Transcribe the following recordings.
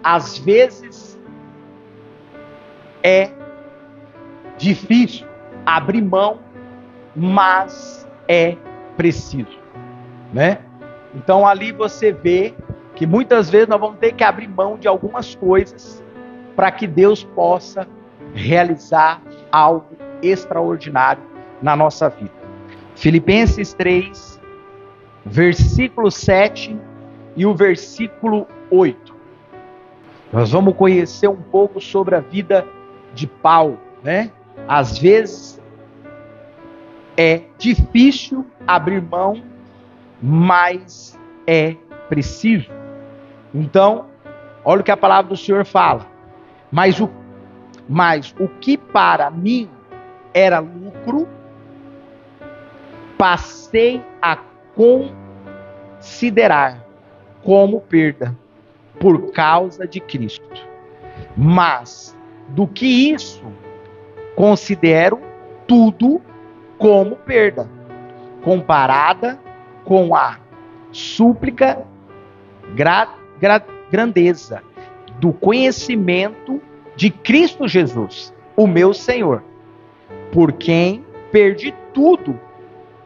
às vezes é difícil abrir mão, mas é preciso, né? Então ali você vê que muitas vezes nós vamos ter que abrir mão de algumas coisas para que Deus possa realizar algo extraordinário na nossa vida. Filipenses 3, versículo 7 e o versículo 8. Nós vamos conhecer um pouco sobre a vida de Paulo, né? Às vezes é difícil abrir mão, mas é preciso. Então, olha o que a palavra do Senhor fala. Mas o que para mim era lucro, passei a considerar como perda por causa de Cristo. Mas do que isso, considero tudo como perda, comparada com a súplica grandeza do conhecimento de Cristo Jesus, o meu Senhor, por quem perdi tudo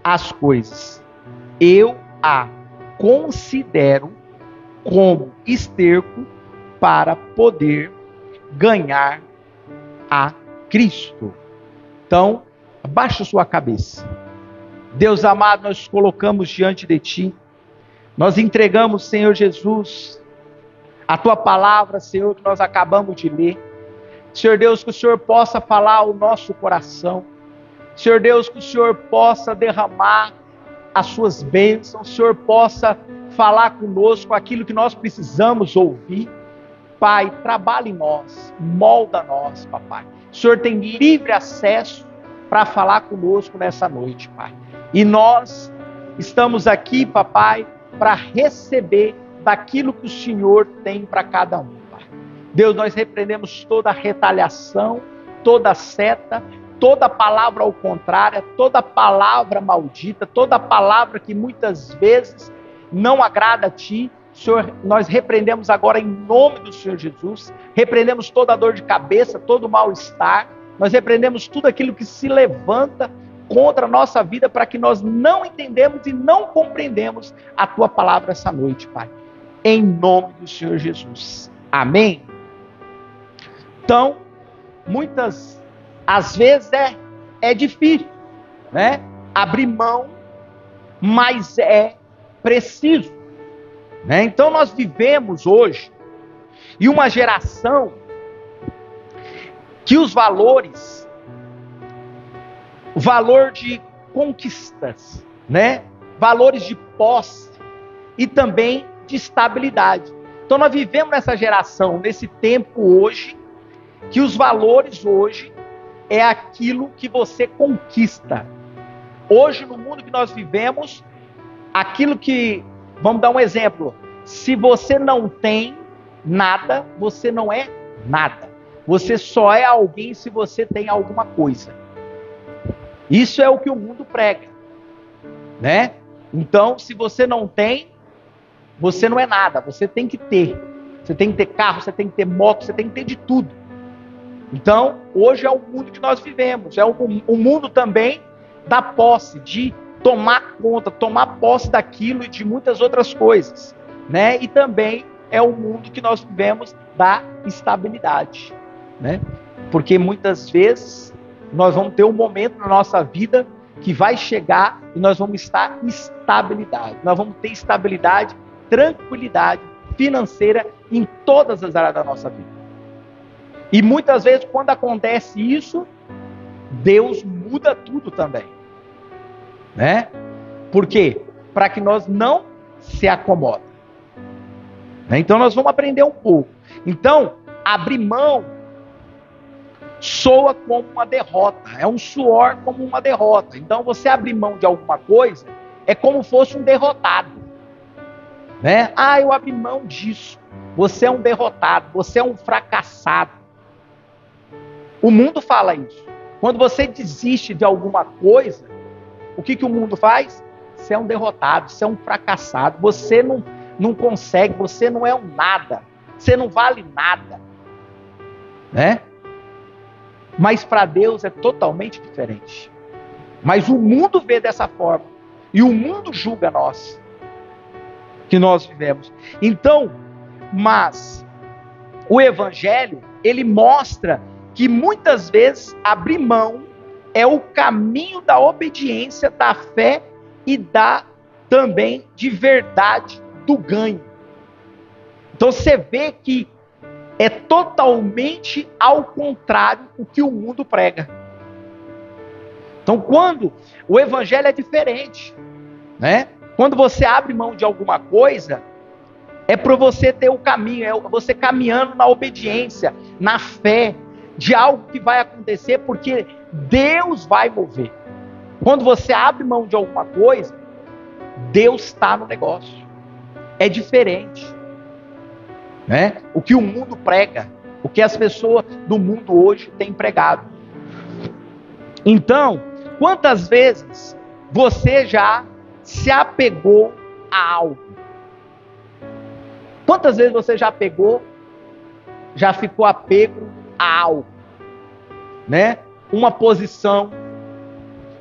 as coisas. Eu a considero como esterco para poder ganhar a Cristo. Então, abaixa sua cabeça. Deus amado, nós colocamos diante de Ti. Nós entregamos, Senhor Jesus, a Tua palavra, Senhor, que nós acabamos de ler. Senhor Deus, que o Senhor possa falar ao nosso coração. Senhor Deus, que o Senhor possa derramar as Suas bênçãos. O Senhor possa falar conosco aquilo que nós precisamos ouvir. Pai, trabalhe em nós, molda nós, papai. O Senhor tem livre acesso para falar conosco nessa noite, Pai. E nós estamos aqui, papai, para receber daquilo que o Senhor tem para cada um, Pai. Deus, nós repreendemos toda retaliação, toda seta, toda palavra ao contrário, toda palavra maldita, toda palavra que muitas vezes não agrada a Ti. Senhor, nós repreendemos agora em nome do Senhor Jesus, repreendemos toda dor de cabeça, todo mal-estar, nós repreendemos tudo aquilo que se levanta contra a nossa vida para que nós não entendemos e não compreendemos a Tua palavra essa noite, Pai. Em nome do Senhor Jesus. Amém? Então, às vezes é difícil, né? Abrir mão, mas é preciso. Né? Então nós vivemos hoje em uma geração que os valores, o valor de conquistas, né? Valores de posse e também de estabilidade. Então nós vivemos nessa geração, nesse tempo hoje, que os valores hoje é aquilo que você conquista. Hoje no mundo que nós vivemos, aquilo que, vamos dar um exemplo, se você não tem nada, você não é nada. Você só é alguém se você tem alguma coisa. Isso é o que o mundo prega, né? Então, se você não tem, você não é nada, você tem que ter. Você tem que ter carro, você tem que ter moto, você tem que ter de tudo. Então, hoje é o mundo que nós vivemos, é o mundo também da posse, de tomar conta, tomar posse daquilo e de muitas outras coisas, né? E também é o mundo que nós vivemos da estabilidade, né? Porque muitas vezes nós vamos ter um momento na nossa vida que vai chegar e nós vamos estar em estabilidade. Nós vamos ter estabilidade, tranquilidade financeira em todas as áreas da nossa vida. E muitas vezes quando acontece isso, Deus muda tudo também, né? Por quê? Para que nós não se acomodem. Então nós vamos aprender um pouco. Então, abrir mão soa como uma derrota, é um suor como uma derrota. Então você abrir mão de alguma coisa é como fosse um derrotado, né? Ah, eu abri mão disso. Você é um derrotado, você é um fracassado. O mundo fala isso. Quando você desiste de alguma coisa, o que o mundo faz? Você é um derrotado, você é um fracassado, você não consegue, você não é um nada. você não vale nada, né? Mas para Deus é totalmente diferente. Mas o mundo vê dessa forma, e o mundo julga nós, que nós vivemos. Então, mas o Evangelho, ele mostra que muitas vezes abrir mão é o caminho da obediência, da fé e também de verdade do ganho. Então você vê que é totalmente ao contrário do que o mundo prega. Então quando o Evangelho é diferente, né? Quando você abre mão de alguma coisa, é para você ter o caminho, é você caminhando na obediência, na fé, de algo que vai acontecer, porque Deus vai mover. Quando você abre mão de alguma coisa, Deus está no negócio. É diferente, né? O que o mundo prega, o que as pessoas do mundo hoje têm pregado. Então, quantas vezes você já se apegou a algo? Quantas vezes você já ficou apego a algo, né? Uma posição,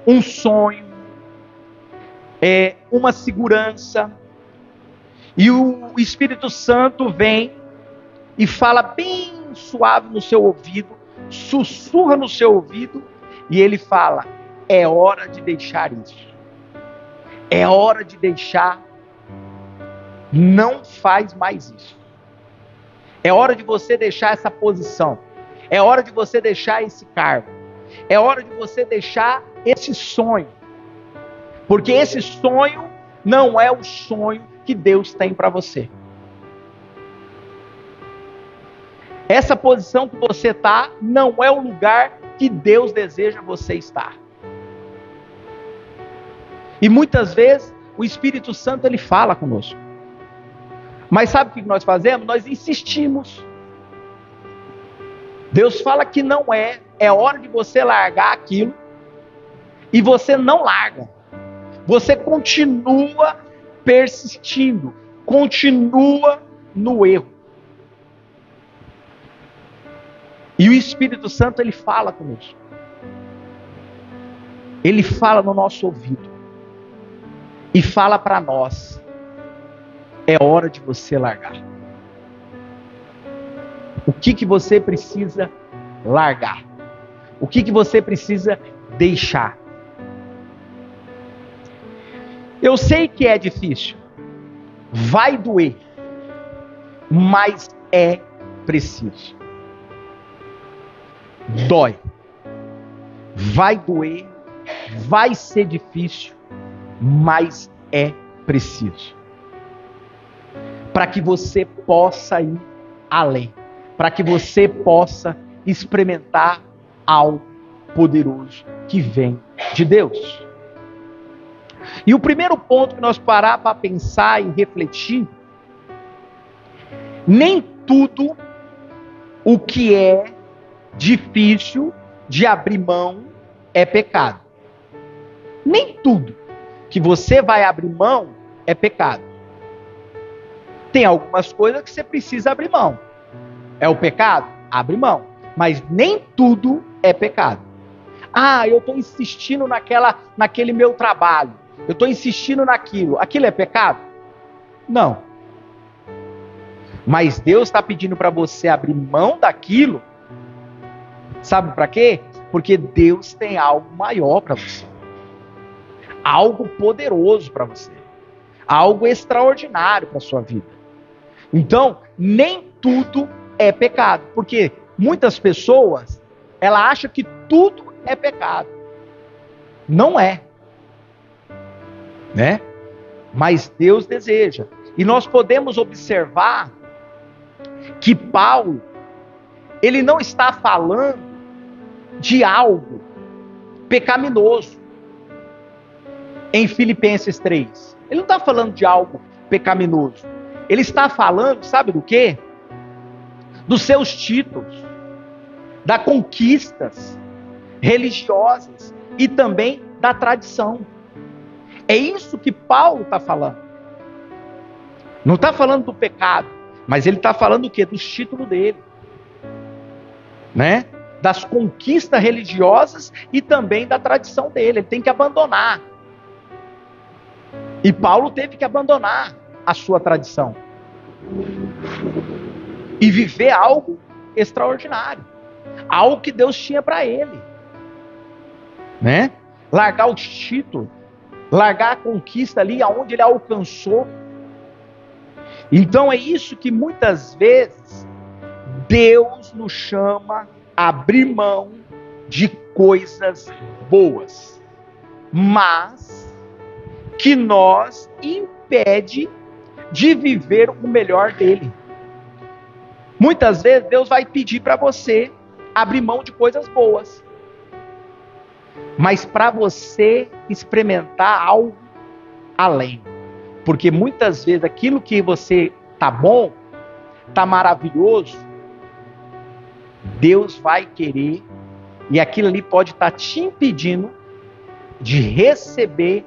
um sonho, uma segurança, e o Espírito Santo vem e fala bem suave no seu ouvido, sussurra no seu ouvido, e ele fala: é hora de deixar isso, é hora de deixar, não faz mais isso, é hora de você deixar essa posição, é hora de você deixar esse cargo, é hora de você deixar esse sonho, porque esse sonho não é o sonho que Deus tem para você. Essa posição que você está não é o lugar que Deus deseja você estar. E muitas vezes o Espírito Santo ele fala conosco. Mas sabe o que nós fazemos? Nós insistimos. Deus fala que não é hora de você largar aquilo, e você não larga. Você continua persistindo, continua no erro. E o Espírito Santo ele fala conosco. Ele fala no nosso ouvido e fala para nós: é hora de você largar. O que você precisa largar? O que você precisa deixar? Eu sei que é difícil, vai doer, mas é preciso. Dói, vai doer, vai ser difícil, mas é preciso. Para que você possa ir além, para que você possa experimentar algo poderoso que vem de Deus. E o primeiro ponto que nós parar para pensar e refletir: nem tudo o que é difícil de abrir mão é pecado. Nem tudo que você vai abrir mão é pecado. Tem algumas coisas que você precisa abrir mão. É o pecado? Abre mão. Mas nem tudo é pecado. Ah, eu estou insistindo naquele meu trabalho. Eu estou insistindo naquilo. Aquilo é pecado? Não. Mas Deus está pedindo para você abrir mão daquilo. Sabe para quê? Porque Deus tem algo maior para você. Algo poderoso para você. Algo extraordinário para a sua vida. Então, nem tudo é pecado. Porque muitas pessoas, ela acha que tudo é pecado. Não é. Né? Mas Deus deseja. E nós podemos observar que Paulo, ele não está falando de algo pecaminoso em Filipenses 3. Ele não está falando de algo pecaminoso. Ele está falando, sabe do quê? Dos seus títulos, das conquistas religiosas e também da tradição. É isso que Paulo está falando. Não está falando do pecado, Mas ele está falando o quê? Dos títulos dele, né? Das conquistas religiosas e também da tradição dele. Ele tem que abandonar. E Paulo teve que abandonar a sua tradição e viver algo extraordinário, algo que Deus tinha para ele, né? Largar os títulos, largar a conquista ali aonde ele alcançou. Então é isso que muitas vezes Deus nos chama a abrir mão de coisas boas, mas que nos impede de viver o melhor dele. Muitas vezes Deus vai pedir para você abrir mão de coisas boas, mas para você experimentar algo além. Porque muitas vezes aquilo que você tá bom, tá maravilhoso, Deus vai querer, e aquilo ali pode estar te impedindo de receber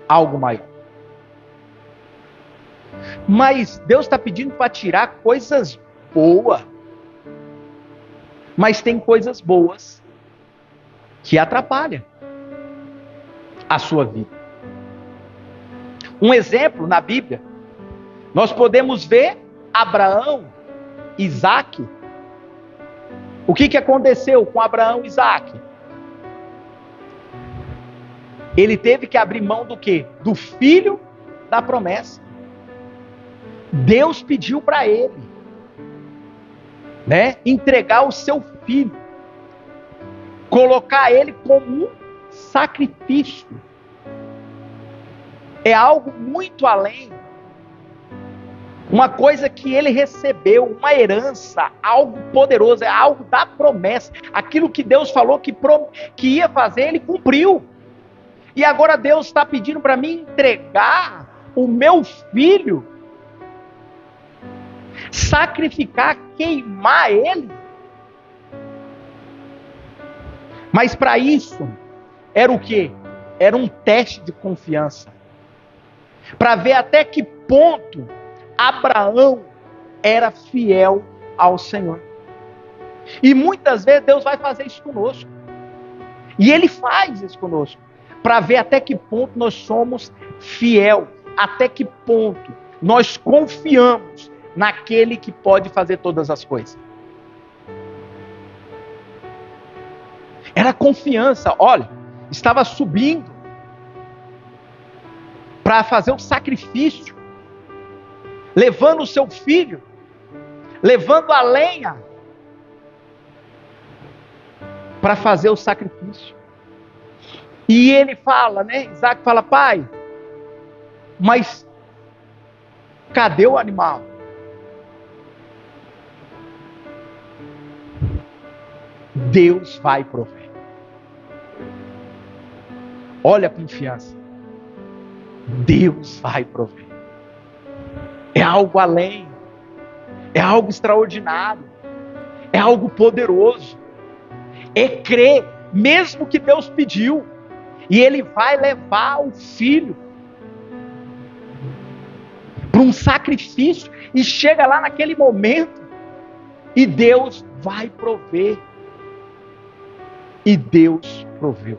algo maior. Mas Deus está pedindo para tirar coisas boas. Mas tem coisas boas que atrapalham a sua vida. Um exemplo na Bíblia, nós podemos ver Abraão, Isaac. O que aconteceu com Abraão e Isaac? Ele teve que abrir mão do quê? Do filho da promessa. Deus pediu para ele, né, entregar o seu filho, colocar ele como um sacrifício. É algo muito além. Uma coisa que ele recebeu, uma herança, algo poderoso, é algo da promessa. Aquilo que Deus falou que ia fazer, ele cumpriu. E agora Deus está pedindo para mim entregar o meu filho, sacrificar, queimar ele. Mas para isso, era o quê? Era um teste de confiança. Para ver até que ponto Abraão era fiel ao Senhor. E muitas vezes Deus vai fazer isso conosco. E Ele faz isso conosco. Para ver até que ponto nós somos fiel. Até que ponto nós confiamos naquele que pode fazer todas as coisas. Era confiança. Olha, estava subindo para fazer o sacrifício, levando o seu filho, levando a lenha para fazer o sacrifício. E ele fala, né? Isaac fala: pai, mas cadê o animal? Deus vai prover. Olha a confiança. Deus vai prover. É algo além. É algo extraordinário. É algo poderoso. É crer, mesmo que Deus pediu. E Ele vai levar o filho para um sacrifício. E chega lá naquele momento. E Deus vai prover. E Deus proveu.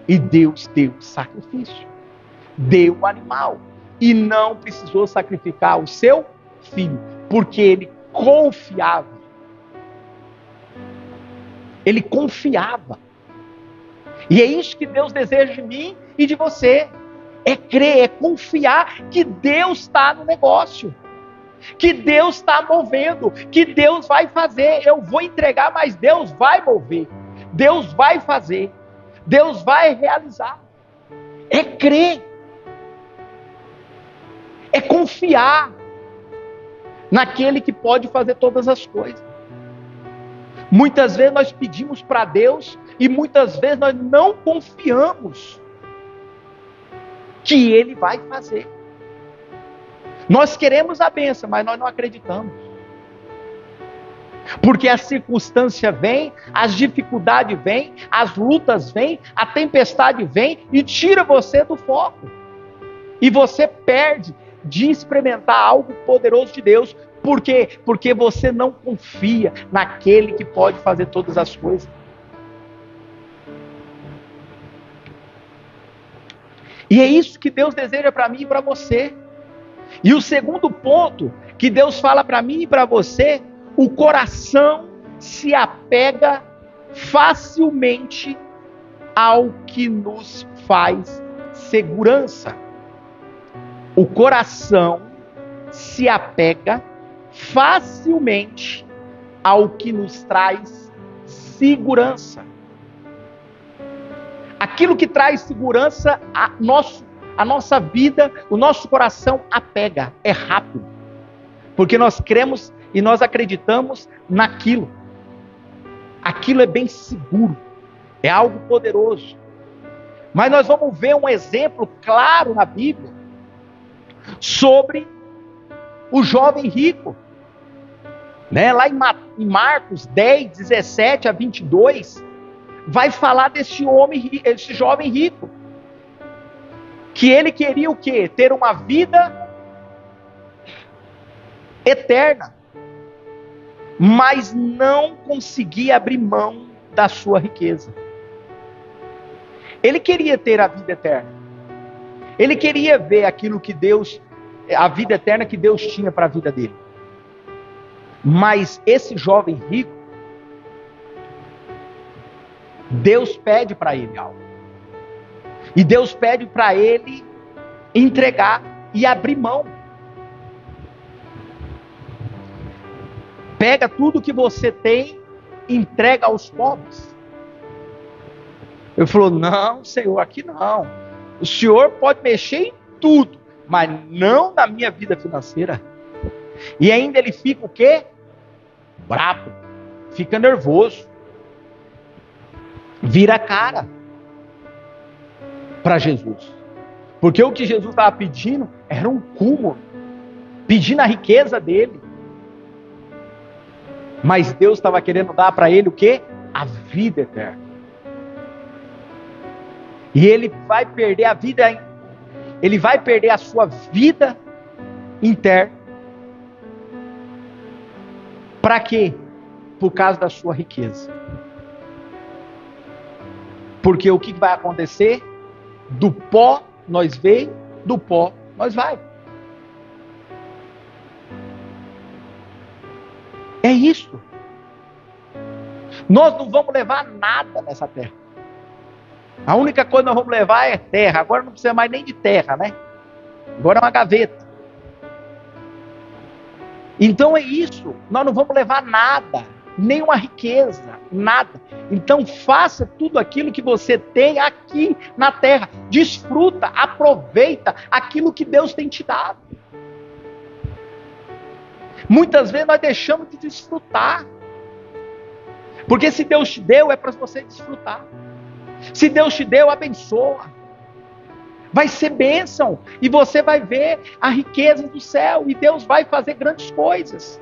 E Deus deu o sacrifício. Deu o animal. E não precisou sacrificar o seu filho. Porque ele confiava. Ele confiava. E é isso que Deus deseja de mim e de você. É crer, é confiar que Deus está no negócio. Que Deus está movendo. Que Deus vai fazer. Eu vou entregar, mas Deus vai mover. Deus vai fazer. Deus vai realizar. É crer. É confiar naquele que pode fazer todas as coisas. Muitas vezes nós pedimos para Deus e muitas vezes nós não confiamos que Ele vai fazer. Nós queremos a bênção, mas nós não acreditamos. Porque a circunstância vem, as dificuldades vêm, as lutas vêm, a tempestade vem e tira você do foco. E você perde de experimentar algo poderoso de Deus, Por quê? Porque você não confia naquele que pode fazer todas as coisas. E é isso que Deus deseja para mim e para você. E o segundo ponto que Deus fala para mim e para você, o coração se apega facilmente ao que nos faz segurança. O coração se apega facilmente ao que nos traz segurança. Aquilo que traz segurança a nossa vida, o nosso coração apega, é rápido. Porque nós cremos e nós acreditamos naquilo. Aquilo é bem seguro, é algo poderoso. Mas nós vamos ver um exemplo claro na Bíblia sobre o jovem rico. Lá em Marcos 10, 17 a 22, vai falar desse jovem rico. Que ele queria o quê? Ter uma vida eterna. Mas não conseguia abrir mão da sua riqueza. Ele queria ter a vida eterna. Ele queria ver aquilo que a vida eterna que Deus tinha para a vida dele. Mas esse jovem rico, Deus pede para ele algo. E Deus pede para ele entregar e abrir mão. Pega tudo que você tem e entrega aos pobres. Ele falou, não, Senhor, aqui não. O Senhor pode mexer em tudo, mas não na minha vida financeira. E ainda ele fica o quê? Bravo. Fica nervoso. Vira a cara para Jesus. Porque o que Jesus estava pedindo era um cúmulo. Pedindo a riqueza dele. Mas Deus estava querendo dar para ele o quê? A vida eterna. E ele vai perder a vida, ele vai perder a sua vida interna. Para quê? Por causa da sua riqueza. Porque o que vai acontecer? Do pó nós veio, do pó nós vai. É isso. Nós não vamos levar nada nessa terra. A única coisa que nós vamos levar é terra. Agora não precisa mais nem de terra, né? Agora é uma gaveta. Então é isso. Nós não vamos levar nada. Nenhuma riqueza. Nada. Então faça tudo aquilo que você tem aqui na terra. Desfruta, aproveita aquilo que Deus tem te dado. Muitas vezes nós deixamos de desfrutar. Porque se Deus te deu, é para você desfrutar. Se Deus te deu, abençoa. Vai ser bênção. E você vai ver a riqueza do céu. E Deus vai fazer grandes coisas.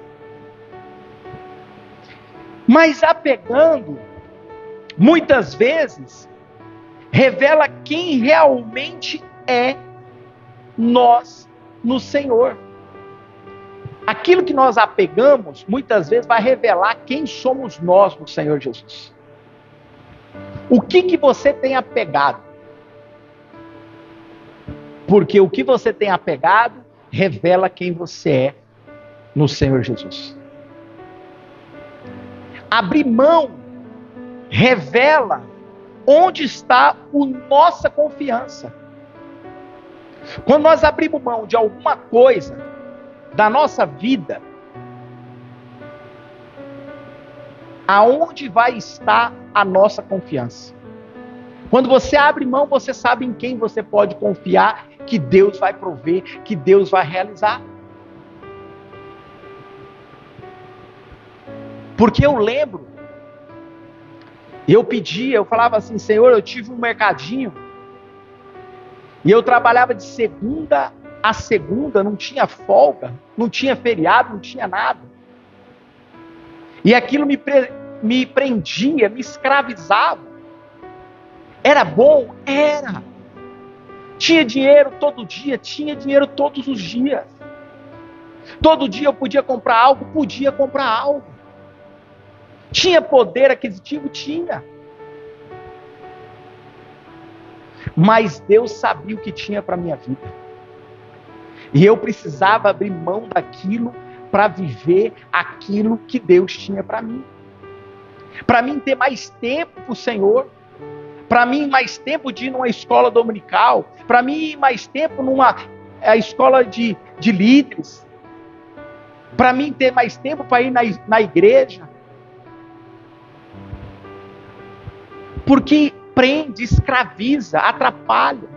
Mas apegando, muitas vezes, revela quem realmente é nós no Senhor. Aquilo que nós apegamos, muitas vezes vai revelar quem somos nós no Senhor Jesus. O que você tem apegado? Porque o que você tem apegado, revela quem você é no Senhor Jesus. Abrir mão, revela onde está a nossa confiança. Quando nós abrimos mão de alguma coisa, da nossa vida, aonde vai estar a nossa confiança? Quando você abre mão, você sabe em quem você pode confiar, que Deus vai prover, que Deus vai realizar. Porque eu lembro, eu falava assim, Senhor, eu tive um mercadinho, e eu trabalhava de segunda a segunda, não tinha folga, não tinha feriado, não tinha nada. E aquilo me prendia, me escravizava. Era bom? Era. Tinha dinheiro todo dia, tinha dinheiro todos os dias. Todo dia eu podia comprar algo? Podia comprar algo. Tinha poder aquisitivo? Tinha. Mas Deus sabia o que tinha para a minha vida. E eu precisava abrir mão daquilo para viver aquilo que Deus tinha para mim. Para mim ter mais tempo para o Senhor. Para mim mais tempo de ir numa escola dominical. Para mim mais tempo numa escola de líderes. Para mim ter mais tempo para ir na igreja. Porque prende, escraviza, atrapalha.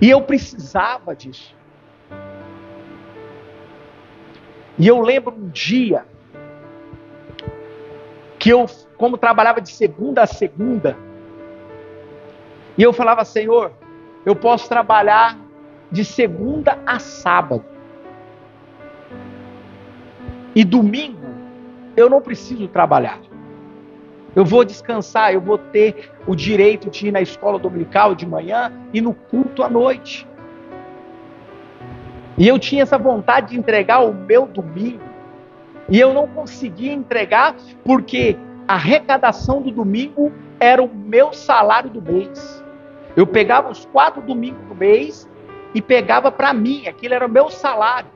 E eu precisava disso. E eu lembro um dia que eu, como trabalhava de segunda a segunda, e eu falava, Senhor, eu posso trabalhar de segunda a sábado. E domingo eu não preciso trabalhar. Eu vou descansar, eu vou ter o direito de ir na escola dominical de manhã e no culto à noite. E eu tinha essa vontade de entregar o meu domingo. E eu não conseguia entregar porque a arrecadação do domingo era o meu salário do mês. Eu pegava os 4 domingos do mês e pegava para mim, aquilo era o meu salário.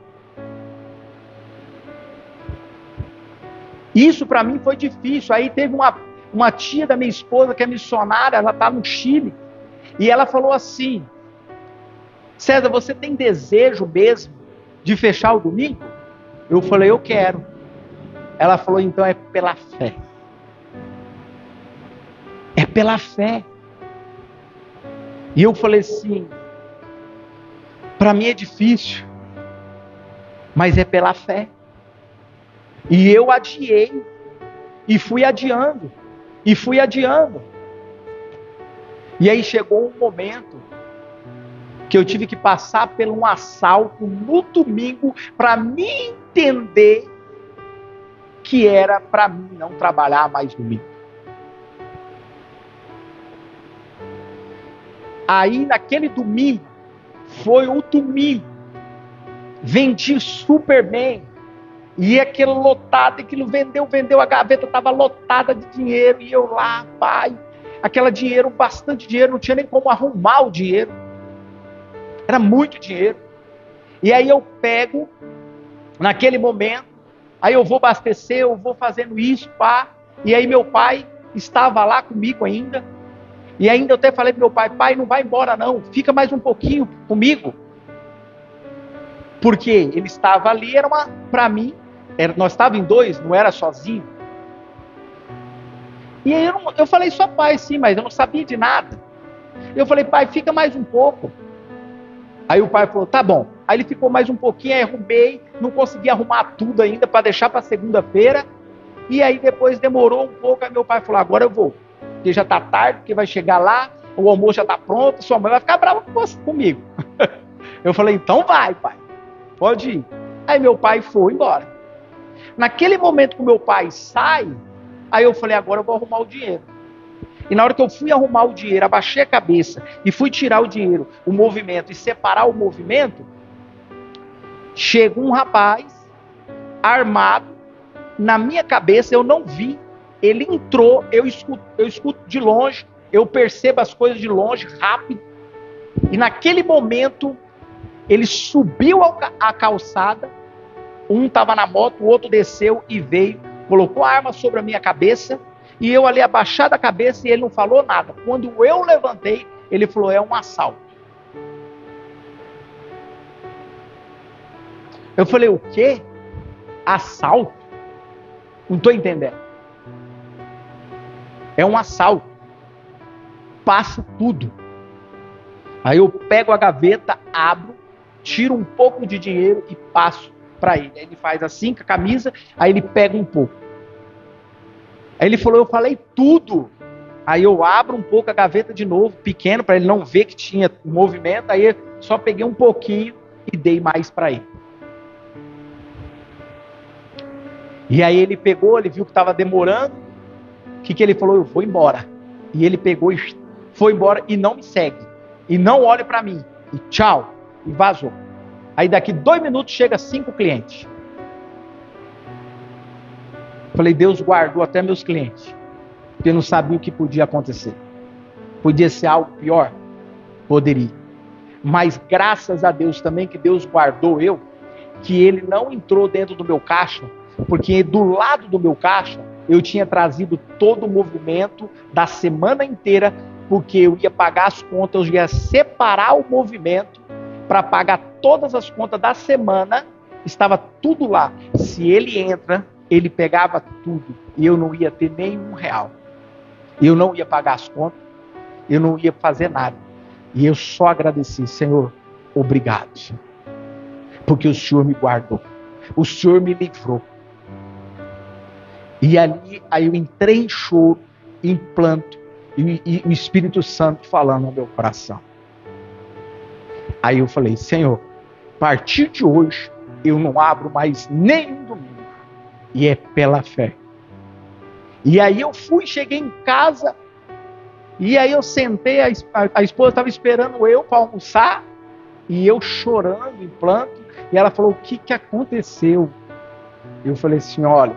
Isso para mim foi difícil. Aí teve uma tia da minha esposa que é missionária, ela está no Chile, e ela falou assim, César, você tem desejo mesmo de fechar o domingo? Eu falei, eu quero. Ela falou, então é pela fé. É pela fé. E eu falei assim, para mim é difícil, mas é pela fé. E eu adiei, e fui adiando, e fui adiando. E aí chegou um momento que eu tive que passar por um assalto no domingo para me entender que era para mim não trabalhar mais domingo. Aí naquele domingo, foi o domingo, vendi super bem, e aquilo lotado, aquilo vendeu, a gaveta estava lotada de dinheiro, e eu lá, pai, aquele dinheiro, bastante dinheiro, não tinha nem como arrumar o dinheiro, era muito dinheiro. E aí eu pego, naquele momento, aí eu vou abastecer, eu vou fazendo isso, pá, e aí meu pai estava lá comigo ainda, e ainda eu até falei para meu pai, pai, não vai embora não, fica mais um pouquinho comigo, porque ele estava ali, era para mim, nós estávamos em 2, não era sozinho. E aí eu falei só pai, sim, mas eu não sabia de nada. Eu falei, pai, fica mais um pouco. Aí o pai falou, tá bom. Aí ele ficou mais um pouquinho, aí arrumei, não consegui arrumar tudo ainda para deixar para segunda-feira. E aí depois demorou um pouco, aí meu pai falou, agora eu vou. Porque já está tarde, porque vai chegar lá, o almoço já está pronto, sua mãe vai ficar brava comigo. Eu falei, então vai, pai, pode ir. Aí meu pai foi embora. Naquele momento que o meu pai sai, aí eu falei, agora eu vou arrumar o dinheiro. E na hora que eu fui arrumar o dinheiro, abaixei a cabeça e fui tirar o dinheiro, o movimento, e separar o movimento, chega um rapaz armado na minha cabeça, eu não vi, ele entrou, eu escuto de longe, eu percebo as coisas de longe, rápido, e naquele momento ele subiu a calçada, um estava na moto, o outro desceu e veio, colocou a arma sobre a minha cabeça, e eu ali abaixado a cabeça e ele não falou nada. Quando eu levantei, ele falou, é um assalto. Eu falei, o quê? Assalto? Não estou entendendo. É um assalto. Passa tudo. Aí eu pego a gaveta, abro, tiro um pouco de dinheiro e passo para ele. Aí ele faz assim com a camisa, aí ele pega um pouco. Aí ele falou, eu falei tudo. Aí eu abro um pouco a gaveta de novo, pequeno, para ele não ver que tinha movimento. Aí eu só peguei um pouquinho e dei mais para ele. E aí ele pegou, ele viu que estava demorando. O que ele falou? Eu vou embora. E ele pegou e foi embora e não me segue. E não olha para mim. E tchau. E vazou. Aí daqui 2 minutos chega 5 clientes. Falei, Deus guardou até meus clientes, porque eu não sabia o que podia acontecer. Podia ser algo pior? Poderia. Mas graças a Deus também que Deus guardou eu, que ele não entrou dentro do meu caixa, porque do lado do meu caixa eu tinha trazido todo o movimento da semana inteira, porque eu ia pagar as contas, eu ia separar o movimento para pagar todas as contas da semana, estava tudo lá. Se ele entra, ele pegava tudo e eu não ia ter nenhum real. Eu não ia pagar as contas, eu não ia fazer nada. E eu só agradeci, Senhor, obrigado, Senhor, porque o Senhor me guardou, o Senhor me livrou. E ali, aí eu entrei em choro, em planto, e o Espírito Santo falando no meu coração. Aí eu falei, Senhor, a partir de hoje, eu não abro mais nenhum domingo. E é pela fé. E aí eu cheguei em casa, e aí eu sentei, a esposa estava esperando eu para almoçar, e eu chorando em planto, e ela falou, o que aconteceu? Eu falei assim, olha,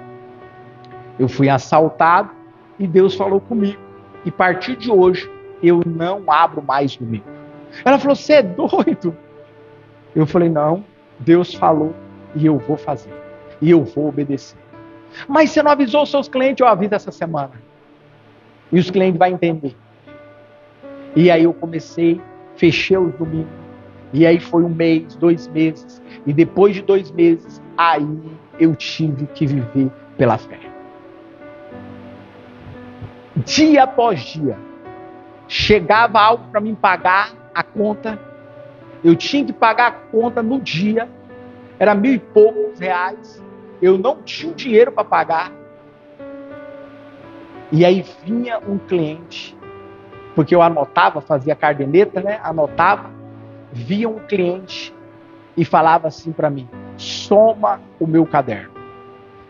eu fui assaltado, e Deus falou comigo, e a partir de hoje, eu não abro mais domingo. Ela falou, você é doido? Eu falei, não, Deus falou, e eu vou fazer, e eu vou obedecer. Mas você não avisou os seus clientes? Eu aviso essa semana. E os clientes vão entender. E aí eu comecei, fechei os domingos. E aí foi 1 mês, 2 meses. E depois de 2 meses, aí eu tive que viver pela fé. Dia após dia, chegava algo para mim pagar a conta. Eu tinha que pagar a conta no dia. Era 1.000 e poucos reais. Eu não tinha o dinheiro para pagar. E aí vinha um cliente, porque eu anotava, fazia caderneta, né? Anotava. Via um cliente e falava assim para mim, soma o meu caderno.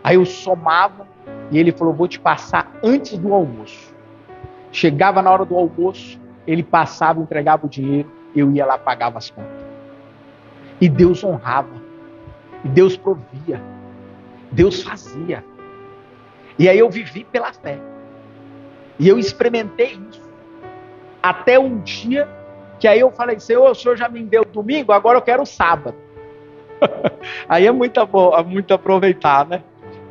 Aí eu somava e ele falou, vou te passar antes do almoço. Chegava na hora do almoço, ele passava, entregava o dinheiro, eu ia lá, pagava as contas. E Deus honrava. E Deus provia. Deus fazia. E aí eu vivi pela fé. E eu experimentei isso. Até um dia que aí eu falei, Senhor, o Senhor já me deu domingo, agora eu quero o sábado. Aí é muito aproveitar, né?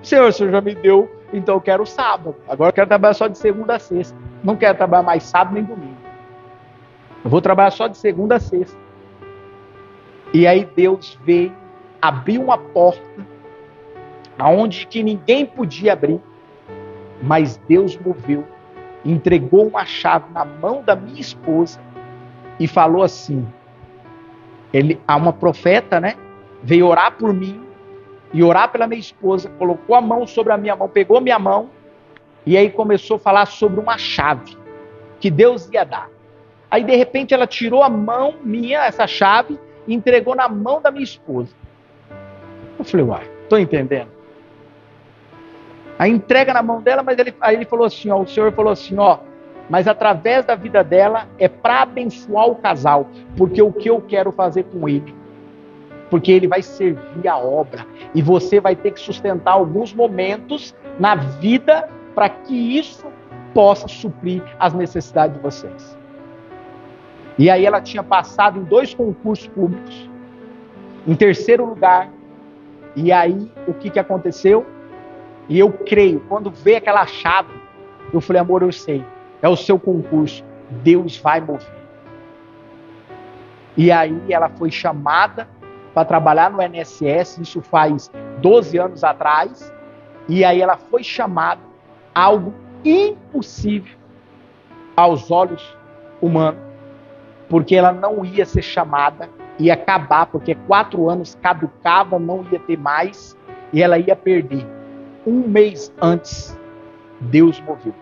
Senhor, o Senhor já me deu, então eu quero o sábado. Agora eu quero trabalhar só de segunda a sexta. Não quero trabalhar mais sábado nem domingo. Eu vou trabalhar só de segunda a sexta. E aí Deus veio, abriu uma porta aonde que ninguém podia abrir, mas Deus moveu, entregou uma chave na mão da minha esposa e falou assim, há uma profeta, né, veio orar por mim e orar pela minha esposa, colocou a mão sobre a minha mão, pegou minha mão e aí começou a falar sobre uma chave que Deus ia dar. Aí de repente ela tirou a mão minha, essa chave, e entregou na mão da minha esposa. Eu falei, uai, estou entendendo. Aí entrega na mão dela, mas aí ele falou assim, ó, o Senhor falou assim, ó, mas através da vida dela é para abençoar o casal, porque o que eu quero fazer com ele, porque ele vai servir a obra, e você vai ter que sustentar alguns momentos na vida para que isso possa suprir as necessidades de vocês. E aí ela tinha passado em 2 concursos públicos, em 3º lugar, e aí o que aconteceu? E eu creio, quando veio aquela chave, eu falei, amor, eu sei, é o seu concurso, Deus vai mover. E aí ela foi chamada para trabalhar no INSS, isso faz 12 anos atrás, e aí ela foi chamada, algo impossível aos olhos humanos, porque ela não ia ser chamada, ia acabar, porque 4 anos caducava, não ia ter mais, e ela ia perder. 1 mês antes, Deus moveu.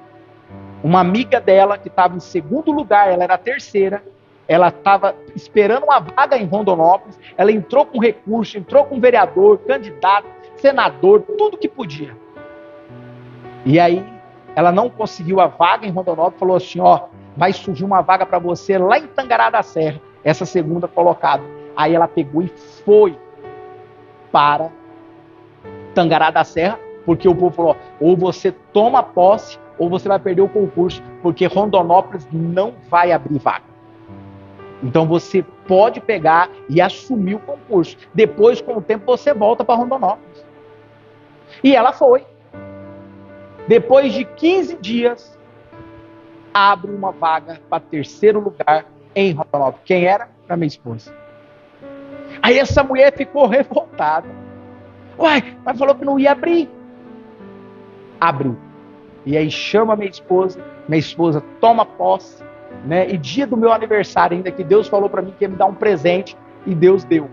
Uma amiga dela, que estava em 2º lugar, ela era a 3ª, ela estava esperando uma vaga em Rondonópolis, ela entrou com recurso, entrou com vereador, candidato, senador, tudo que podia. E aí, ela não conseguiu a vaga em Rondonópolis, falou assim, ó, vai surgir uma vaga para você lá em Tangará da Serra, essa 2ª colocada. Aí ela pegou e foi para Tangará da Serra, porque o povo falou, ou você toma posse, ou você vai perder o concurso, porque Rondonópolis não vai abrir vaga. Então você pode pegar e assumir o concurso. Depois, com o tempo, você volta para Rondonópolis. E ela foi. Depois de 15 dias, abre uma vaga para terceiro lugar em Rondonópolis. Quem era? Para minha esposa. Aí essa mulher ficou revoltada. Uai, mas falou que não ia abrir. Abriu. E aí chama minha esposa toma posse, né? E dia do meu aniversário ainda, que Deus falou para mim que ia me dar um presente, e Deus deu,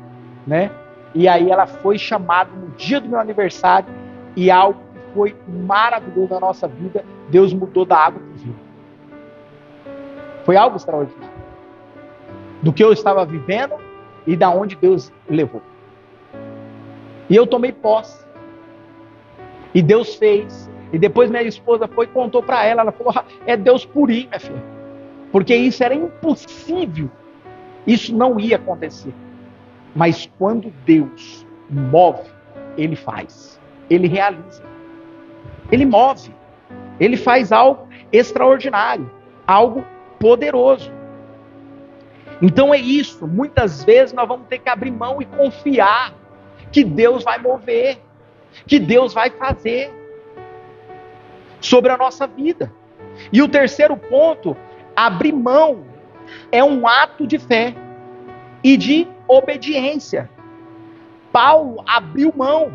né? E aí ela foi chamada no dia do meu aniversário, e algo que foi maravilhoso na nossa vida, Deus mudou da água para o vinho. Foi algo extraordinário. Do que eu estava vivendo e da onde Deus levou. E eu tomei posse. E Deus fez. E depois minha esposa foi e contou para ela. Ela falou, é Deus purinho, minha filha. Porque isso era impossível. Isso não ia acontecer. Mas quando Deus move, Ele faz. Ele realiza. Ele move. Ele faz algo extraordinário. Algo poderoso. Então é isso. Muitas vezes nós vamos ter que abrir mão e confiar que Deus vai mover. Que Deus vai fazer sobre a nossa vida. E o terceiro ponto, abrir mão é um ato de fé e de obediência. Paulo abriu mão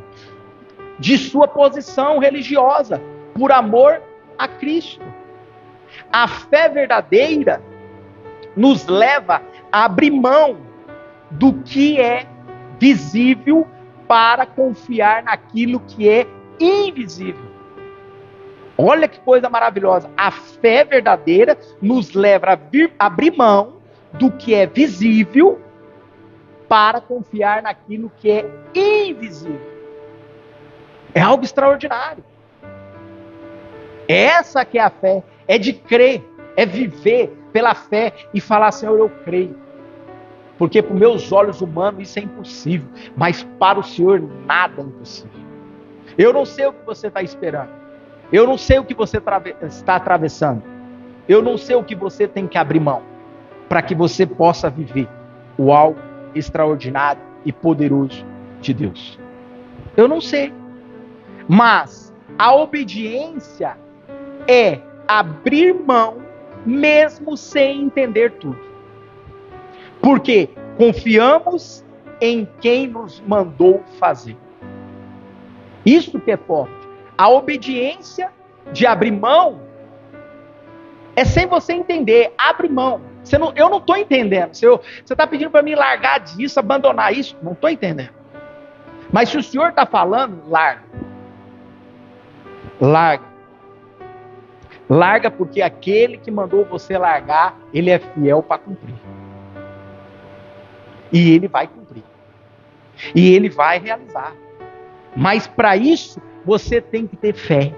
de sua posição religiosa por amor a Cristo. A fé verdadeira nos leva a abrir mão do que é visível para confiar naquilo que é invisível. Olha que coisa maravilhosa. A fé verdadeira nos leva a abrir mão do que é visível para confiar naquilo que é invisível. É algo extraordinário. Essa que é a fé. É de crer. É viver pela fé e falar, Senhor, eu creio. Porque para os meus olhos humanos isso é impossível. Mas para o Senhor nada é impossível. Eu não sei o que você está esperando. Eu não sei o que você está atravessando. Eu não sei o que você tem que abrir mão para que você possa viver o algo extraordinário e poderoso de Deus. Eu não sei. Mas a obediência é abrir mão mesmo sem entender tudo. Porque confiamos em quem nos mandou fazer. Isso que é forte. A obediência de abrir mão é sem você entender. Abre mão. Eu não estou entendendo. Você está pedindo para mim largar disso, abandonar isso? Não estou entendendo. Mas se o Senhor está falando, larga. Larga. Larga porque aquele que mandou você largar, ele é fiel para cumprir. E ele vai cumprir. E ele vai realizar. Mas para isso, você tem que ter fé.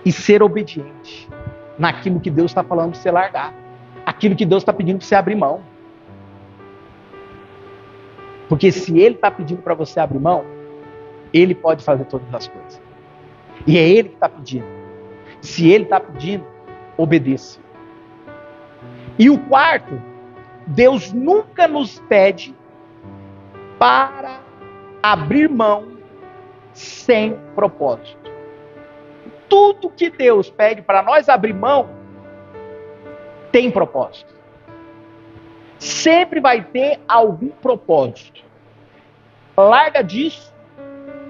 E ser obediente naquilo que Deus está falando para você largar. Aquilo que Deus está pedindo para você abrir mão. Porque se Ele está pedindo para você abrir mão, Ele pode fazer todas as coisas. E é Ele que está pedindo. Se Ele está pedindo, obedeça. E o quarto, Deus nunca nos pede para abrir mão sem propósito. Tudo que Deus pede para nós abrir mão tem propósito. Sempre vai ter algum propósito. Larga disso,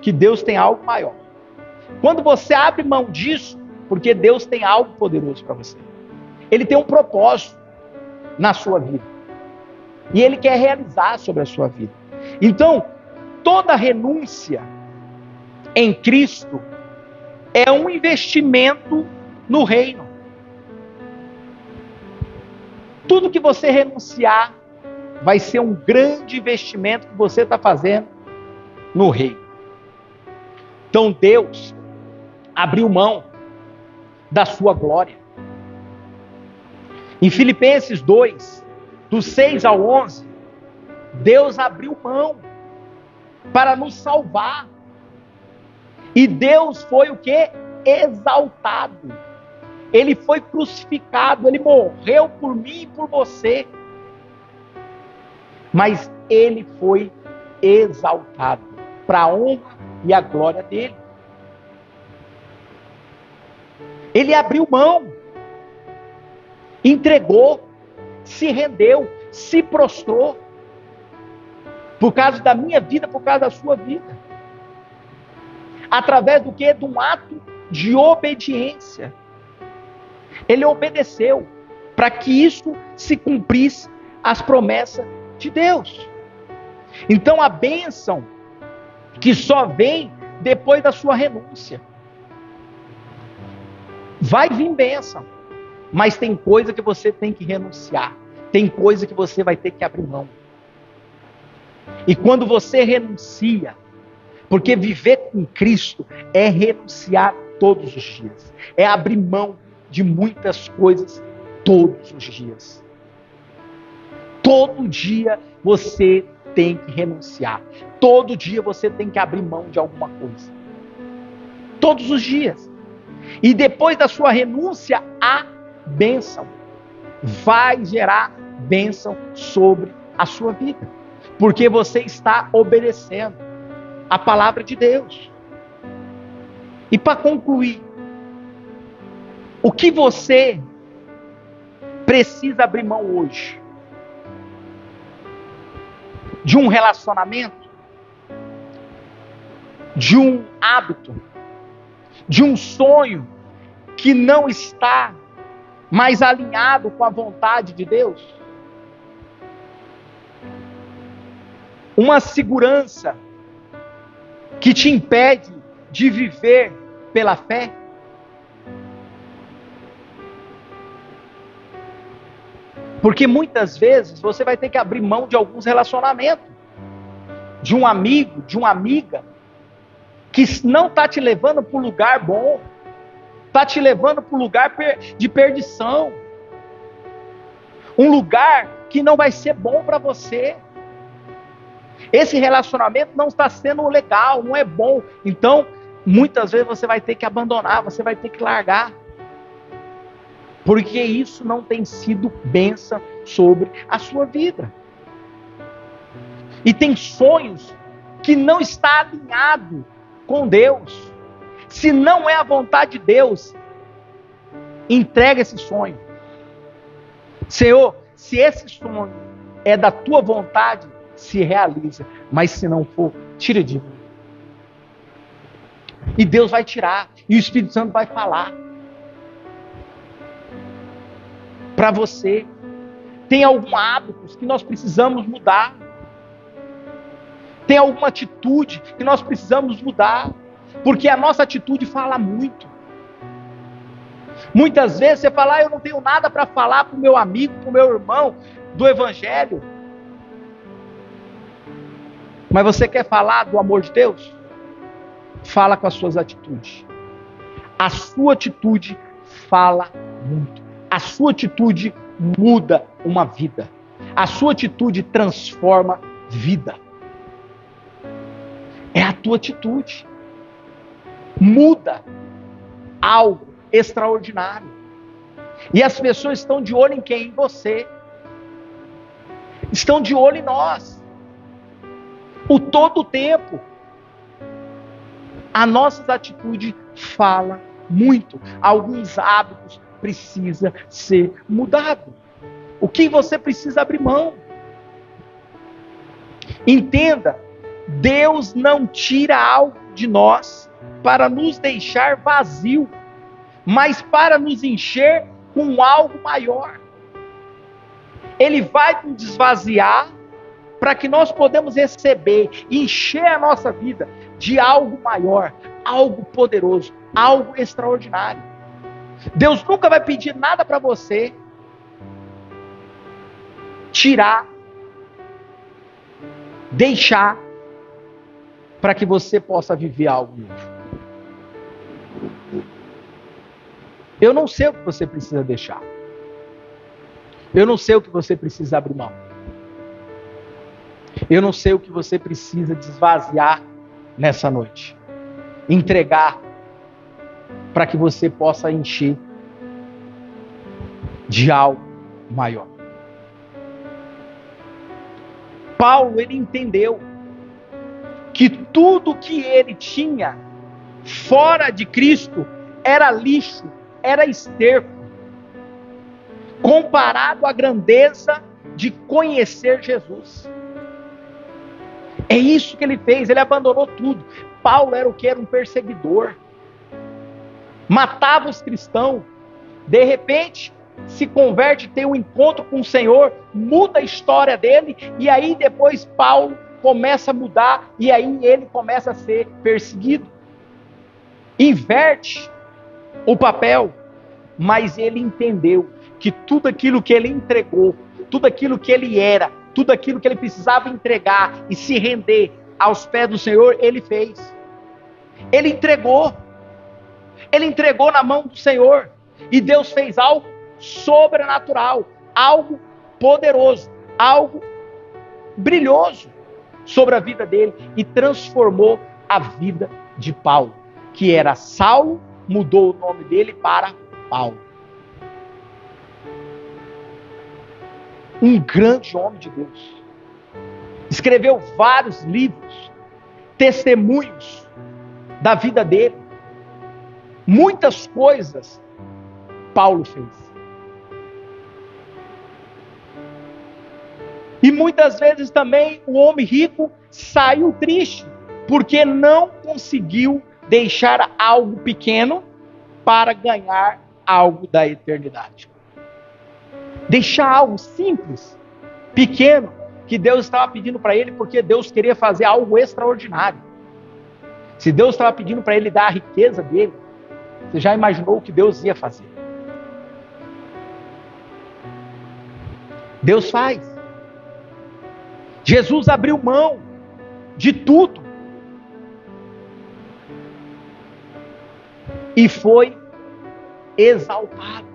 que Deus tem algo maior. Quando você abre mão disso, porque Deus tem algo poderoso para você. Ele tem um propósito na sua vida. E Ele quer realizar sobre a sua vida. Então, toda renúncia em Cristo é um investimento no reino. Tudo que você renunciar vai ser um grande investimento que você está fazendo no reino. Então Deus abriu mão da sua glória. Em Filipenses 2, do 6 ao 11, Deus abriu mão para nos salvar. E Deus foi o quê? Exaltado. Ele foi crucificado, ele morreu por mim e por você. Mas ele foi exaltado para a honra e a glória dele. Ele abriu mão, entregou, se rendeu, se prostrou, por causa da minha vida, por causa da sua vida. Através do quê? De um ato de obediência. Ele obedeceu para que isso se cumprisse as promessas de Deus. Então a bênção que só vem depois da sua renúncia. Vai vir bênção, mas tem coisa que você tem que renunciar. Tem coisa que você vai ter que abrir mão. E quando você renuncia, porque viver com Cristo é renunciar todos os dias. É abrir mão de muitas coisas todos os dias. Todo dia você tem que renunciar. Todo dia você tem que abrir mão de alguma coisa. Todos os dias. E depois da sua renúncia, a bênção. Vai gerar bênção sobre a sua vida. Porque você está obedecendo a palavra de Deus. E para concluir, o que você precisa abrir mão hoje? De um relacionamento? De um hábito? De um sonho que não está mais alinhado com a vontade de Deus? Uma segurança que te impede de viver pela fé? Porque muitas vezes você vai ter que abrir mão de alguns relacionamentos. De um amigo, de uma amiga, que não está te levando para um lugar bom. Está te levando para um lugar de perdição. Um lugar que não vai ser bom para você. Esse relacionamento não está sendo legal, não é bom. Então, muitas vezes você vai ter que abandonar, você vai ter que largar. Porque isso não tem sido bênção sobre a sua vida. E tem sonhos que não está alinhado com Deus. Se não é a vontade de Deus, entrega esse sonho. Senhor, se esse sonho é da tua vontade, se realiza. Mas se não for, tira de mim. E Deus vai tirar. E o Espírito Santo vai falar para você. Tem alguns hábitos que nós precisamos mudar. Tem alguma atitude que nós precisamos mudar. Porque a nossa atitude fala muito. Muitas vezes você fala, eu não tenho nada para falar para o meu amigo, para o meu irmão do Evangelho. Mas você quer falar do amor de Deus? Fala com as suas atitudes. A sua atitude fala muito. A sua atitude muda uma vida. A sua atitude transforma vida. É a tua atitude. Muda algo extraordinário. E as pessoas estão de olho em quem? Em você. Estão de olho em nós. O todo o tempo. A nossa atitude fala muito. Alguns hábitos precisam ser mudados. O que você precisa abrir mão? Entenda, Deus não tira algo de nós para nos deixar vazio, mas para nos encher com algo maior. Ele vai nos esvaziar para que nós podemos receber, encher a nossa vida de algo maior, algo poderoso, algo extraordinário. Deus nunca vai pedir nada para você tirar, deixar, para que você possa viver algo novo. Eu não sei o que você precisa deixar. Eu não sei o que você precisa abrir mão. Eu não sei o que você precisa desvaziar nessa noite. Entregar para que você possa encher de algo maior. Paulo, ele entendeu que tudo que ele tinha fora de Cristo era lixo, era esterco, comparado à grandeza de conhecer Jesus. É isso que ele fez, ele abandonou tudo. Paulo era o que? Era um perseguidor. Matava os cristãos. De repente, se converte, tem um encontro com o Senhor, muda a história dele, e aí depois Paulo começa a mudar, e aí ele começa a ser perseguido. Inverte o papel, mas ele entendeu que tudo aquilo que ele entregou, tudo aquilo que ele era, tudo aquilo que ele precisava entregar e se render aos pés do Senhor, ele fez. Ele entregou na mão do Senhor, e Deus fez algo sobrenatural, algo poderoso, algo brilhoso sobre a vida dele, e transformou a vida de Paulo, que era Saulo, mudou o nome dele para Paulo. Um grande homem de Deus. Escreveu vários livros, testemunhos da vida dele. Muitas coisas Paulo fez. E muitas vezes também o homem rico saiu triste, porque não conseguiu deixar algo pequeno para ganhar algo da eternidade. Deixar algo simples, pequeno, que Deus estava pedindo para ele, porque Deus queria fazer algo extraordinário. Se Deus estava pedindo para ele dar a riqueza dele, você já imaginou o que Deus ia fazer? Deus faz. Jesus abriu mão de tudo e foi exaltado.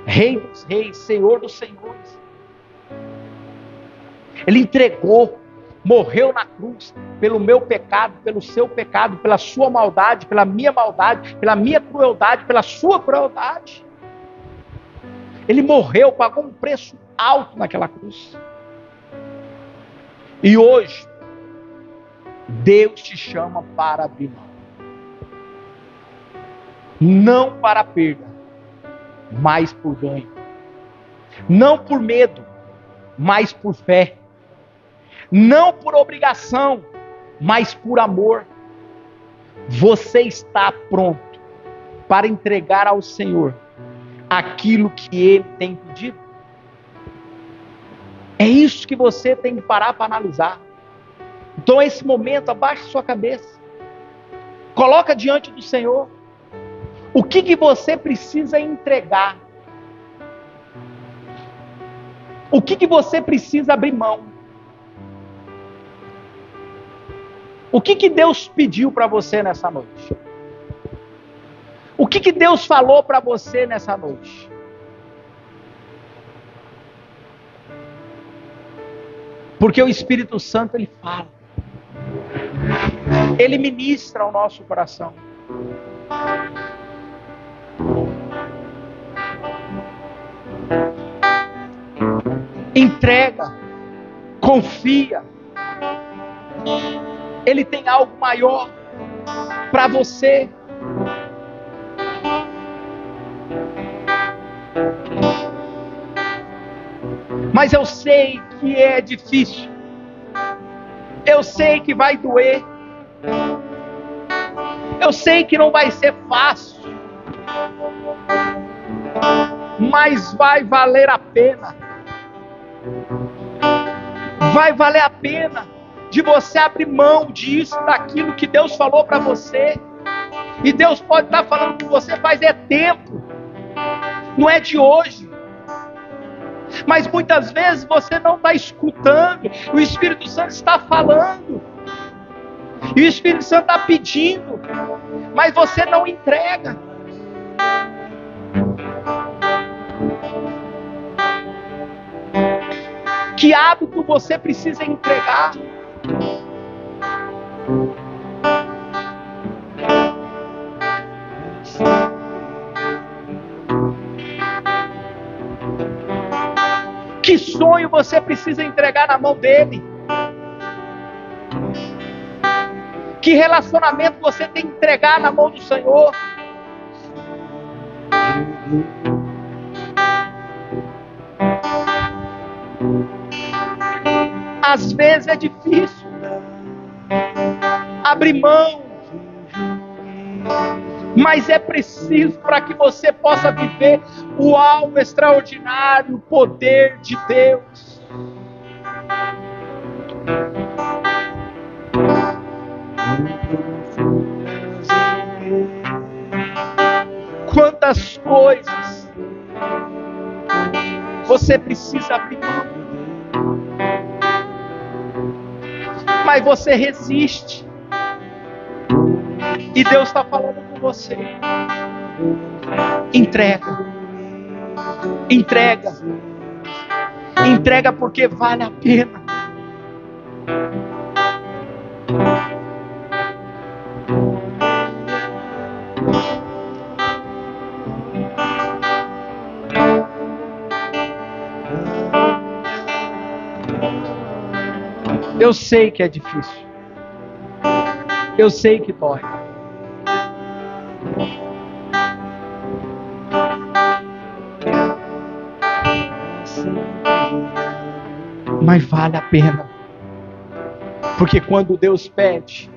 Rei dos reis, Senhor dos senhores. Ele entregou, morreu na cruz pelo meu pecado, pelo seu pecado, pela sua maldade, pela minha crueldade, pela sua crueldade. Ele morreu, pagou um preço alto naquela cruz. E hoje, Deus te chama para abrir mão. Não para perda, mas por ganho. Não por medo, mas por fé. Não por obrigação, mas por amor. Você está pronto para entregar ao Senhor aquilo que Ele tem pedido? É isso que você tem que parar para analisar. Então, nesse momento, abaixe sua cabeça. Coloca diante do Senhor. O que você precisa entregar? O que você precisa abrir mão? O que Deus pediu para você nessa noite? O que Deus falou para você nessa noite? Porque o Espírito Santo, Ele fala. Ele ministra ao nosso coração. Entrega. Confia. Ele tem algo maior para você. Mas eu sei que é difícil. Eu sei que vai doer. Eu sei que não vai ser fácil. Mas vai valer a pena. Vai valer a pena de você abrir mão disso, daquilo que Deus falou para você. E Deus pode estar falando com você faz tempo. Não é de hoje. Mas muitas vezes você não está escutando. O Espírito Santo está falando. E o Espírito Santo está pedindo. Mas você não entrega. Que Que hábito você precisa entregar? Que sonho você precisa entregar na mão dele? Que relacionamento você tem que entregar na mão do Senhor? Às vezes é difícil abrir mão, mas é preciso para que você possa viver o algo extraordinário, o poder de Deus. Quantas coisas você precisa abrir mão, mas você resiste. E Deus está falando com você. Entrega. Entrega. Entrega porque vale a pena. Eu sei que é difícil. Eu sei que dói. Mas vale a pena. Porque quando Deus pede,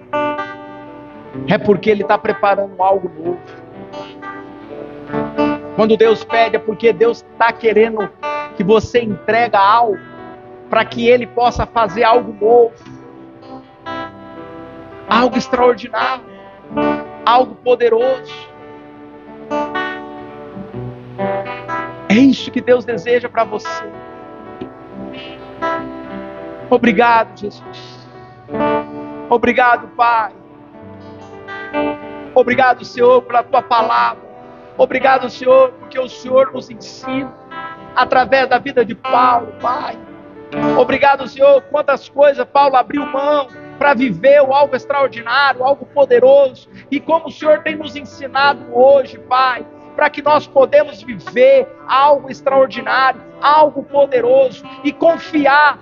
é porque Ele está preparando algo novo. Quando Deus pede, é porque Deus está querendo que você entregue algo, para que Ele possa fazer algo novo. Algo extraordinário. Algo poderoso. É isso que Deus deseja para você. Obrigado, Jesus. Obrigado, Pai. Obrigado, Senhor, pela Tua palavra. Obrigado, Senhor, porque o Senhor nos ensina através da vida de Paulo, Pai. Obrigado, Senhor, quantas coisas Paulo abriu mão para viver o algo extraordinário, algo poderoso. E como o Senhor tem nos ensinado hoje, Pai, para que nós podemos viver algo extraordinário, algo poderoso e confiar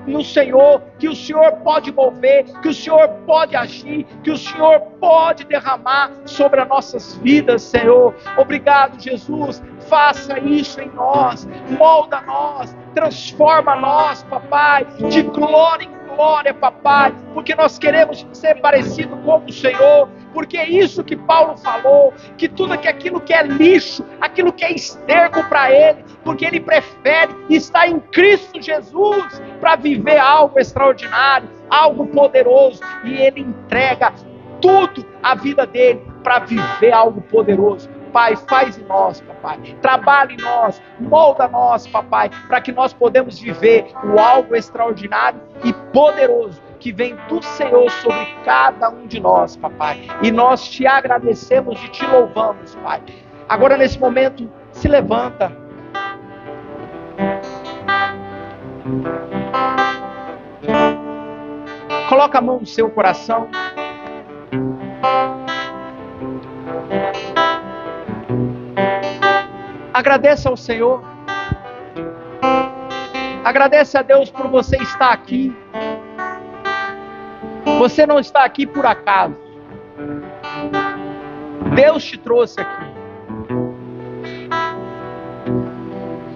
no Senhor, que o Senhor pode mover, que o Senhor pode agir, que o Senhor pode derramar sobre as nossas vidas, Senhor. Obrigado, Jesus. Faça isso em nós, molda nós, transforma nós, papai, de glória em glória, papai, porque nós queremos ser parecido com o Senhor. Porque é isso que Paulo falou, que tudo aquilo que é lixo, aquilo que é esterco para ele, porque ele prefere estar em Cristo Jesus para viver algo extraordinário, algo poderoso, e ele entrega tudo a vida dele para viver algo poderoso. Pai, faz em nós, papai, trabalha em nós, molda nós, papai, para que nós podemos viver o algo extraordinário e poderoso que vem do Senhor sobre cada um de nós, papai. E nós te agradecemos e te louvamos, pai. Agora nesse momento, se levanta. Coloca a mão no seu coração. Agradeça ao Senhor. Agradece a Deus por você estar aqui. Você não está aqui por acaso. Deus te trouxe aqui.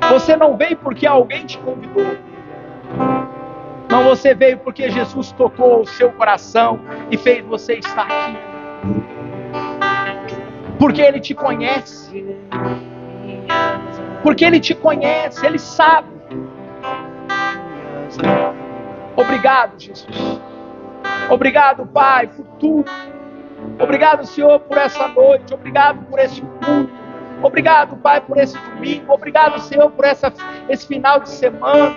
Você não veio porque alguém te convidou. Não, você veio porque Jesus tocou o seu coração e fez você estar aqui. Porque Ele te conhece. Porque Ele te conhece, Ele sabe. Obrigado, Jesus. Obrigado, Pai, por tudo. Obrigado, Senhor, por essa noite. Obrigado por esse culto. Obrigado, Pai, por esse domingo. Obrigado, Senhor, por esse final de semana.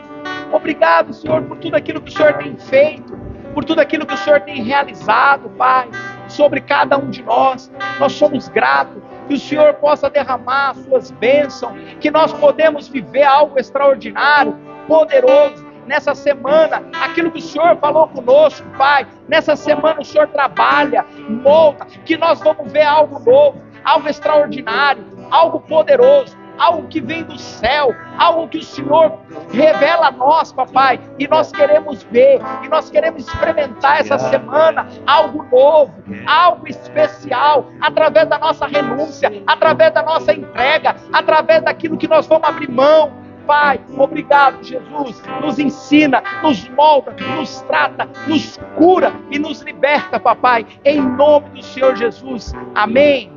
Obrigado, Senhor, por tudo aquilo que o Senhor tem feito, por tudo aquilo que o Senhor tem realizado, Pai, sobre cada um de nós. Nós somos gratos. Que o Senhor possa derramar as suas bênçãos, que nós podemos viver algo extraordinário, poderoso, nessa semana, aquilo que o Senhor falou conosco, Pai. Nessa semana o Senhor trabalha, molda, que nós vamos ver algo novo, algo extraordinário, algo poderoso, algo que vem do céu, algo que o Senhor revela a nós, papai, e nós queremos ver, e nós queremos experimentar essa semana algo novo, algo especial, através da nossa renúncia, através da nossa entrega, através daquilo que nós vamos abrir mão. Pai, obrigado, Jesus, nos ensina, nos molda, nos trata, nos cura e nos liberta, papai, em nome do Senhor Jesus, amém.